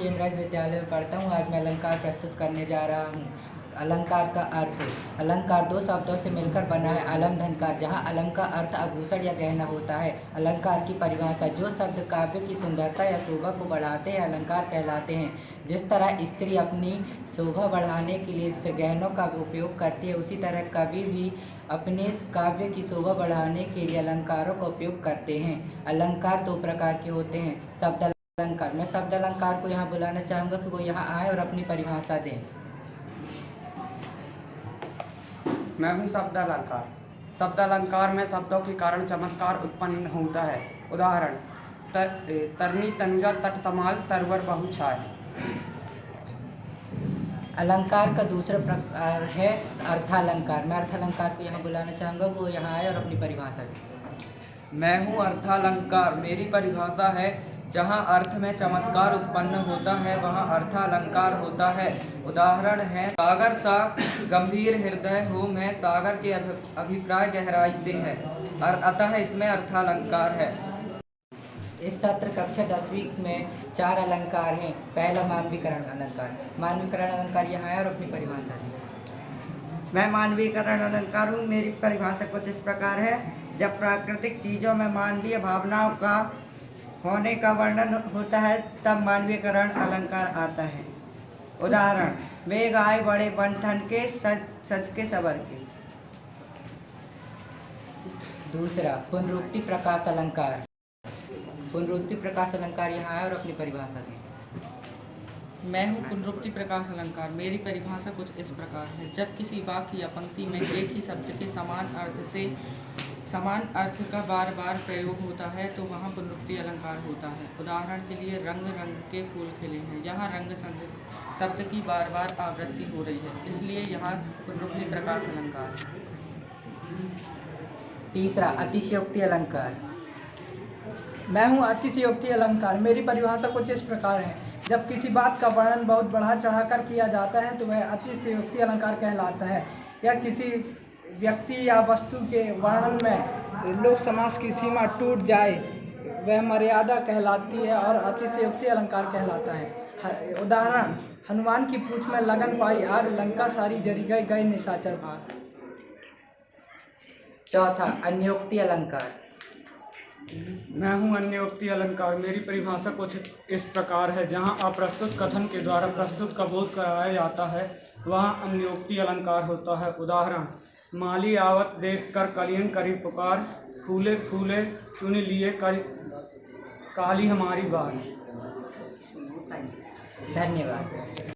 यमराज विद्यालय में पढ़ता हूँ। आज मैं अलंकार प्रस्तुत करने जा रहा हूँ। अलंकार का अर्थ। अलंकार दो शब्दों से मिलकर बना है, अलम धनकार, जहाँ अलम का अर्थ आभूषण या गहना होता है। अलंकार की परिभाषा। जो शब्द काव्य की सुंदरता या शोभा को बढ़ाते हैं अलंकार कहलाते हैं। जिस तरह स्त्री अपनी शोभा बढ़ाने के लिए गहनों का उपयोग करती है, उसी तरह कवि भी अपने काव्य की शोभा बढ़ाने के लिए अलंकारों का उपयोग करते हैं। अलंकार दो प्रकार के होते हैं। शब्द अलंकार। मैं शब्द अलंकार को यहाँ बुलाना चाहूँगा कि वो यहाँ आए और अपनी परिभाषा दें। मैं हूँ शब्द अलंकार। शब्द अलंकार में शब्दों के कारण चमत्कार उत्पन्न होता है। उदाहरण: तरनी तनुजा तट तमाल तरवर बहु छाय। अलंकार का दूसरा प्रकार है अर्थालंकार। मैं अर्थालंकार को यहाँ बुलाना चाहूँगा, वो यहाँ आए और अपनी परिभाषा दें। मैं हूँ अर्थालंकार। मेरी परिभाषा है: जहाँ अर्थ में चमत्कार उत्पन्न होता है वहाँ अर्थालंकार होता है। उदाहरण है: सागर सा गंभीर हृदय हो मैं, सागर के अभिप्राय गहराई से है, अतः इसमें अर्थालंकार है। इस सत्र कक्षा 10वीं में 4 अलंकार हैं। पहला मानवीकरण अलंकार। मानवीकरण अलंकार यहाँ आए और अपनी परिभाषा दें। मैं मानवीकरण अलंकार हूँ। मेरी परिभाषा कुछ इस प्रकार है: जब प्राकृतिक चीज़ों में मानवीय भावनाओं का होने का वर्णन होता है तब मानवीकरण अलंकार आता है। उदाहरण: मेघ आए बड़े बन ठन के, सज के सवर के। दूसरा पुनरुक्ति प्रकाश अलंकार। पुनरुक्ति प्रकाश अलंकार यहाँ आए और अपनी परिभाषा दें। मैं हूँ पुनरुक्ति प्रकाश अलंकार। मेरी परिभाषा कुछ इस प्रकार है: जब किसी वाक्य या पंक्ति में एक ही शब्द के समान अर्थ का बार बार प्रयोग होता है तो वहाँ पुनरुक्ति अलंकार होता है। उदाहरण के लिए: रंग रंग के फूल खिले हैं। यहाँ रंग शब्द की बार बार आवृत्ति हो रही है, इसलिए यहाँ पुनरुक्ति प्रकाश अलंकार है। तीसरा अतिशयोक्ति अलंकार। मैं हूँ अतिशयोक्ति अलंकार। मेरी परिभाषा कुछ इस प्रकार है: जब किसी बात का वर्णन बहुत बढ़ा चढ़ाकर किया जाता है तो वह अतिशयोक्ति अलंकार कहलाता है। या किसी व्यक्ति या वस्तु के वर्णन में लोक समास की सीमा टूट जाए वह मर्यादा कहलाती है और अतिशयोक्ति अलंकार कहलाता है। उदाहरण: हनुमान की पूंछ में लगन पाई आग, लंका सारी जरी गए निशाचर भाग। चौथा अन्योक्ति अलंकार। मैं हूँ अन्योक्ति अलंकार। मेरी परिभाषा कुछ इस प्रकार है: जहाँ अप्रस्तुत कथन के द्वारा प्रस्तुत का बोध कराया जाता है वहाँ अन्योक्ति अलंकार होता है। उदाहरण: माली आवत देख कर कलियन करी पुकार, फूले फूले चुन लिए काली हमारी बात। धन्यवाद।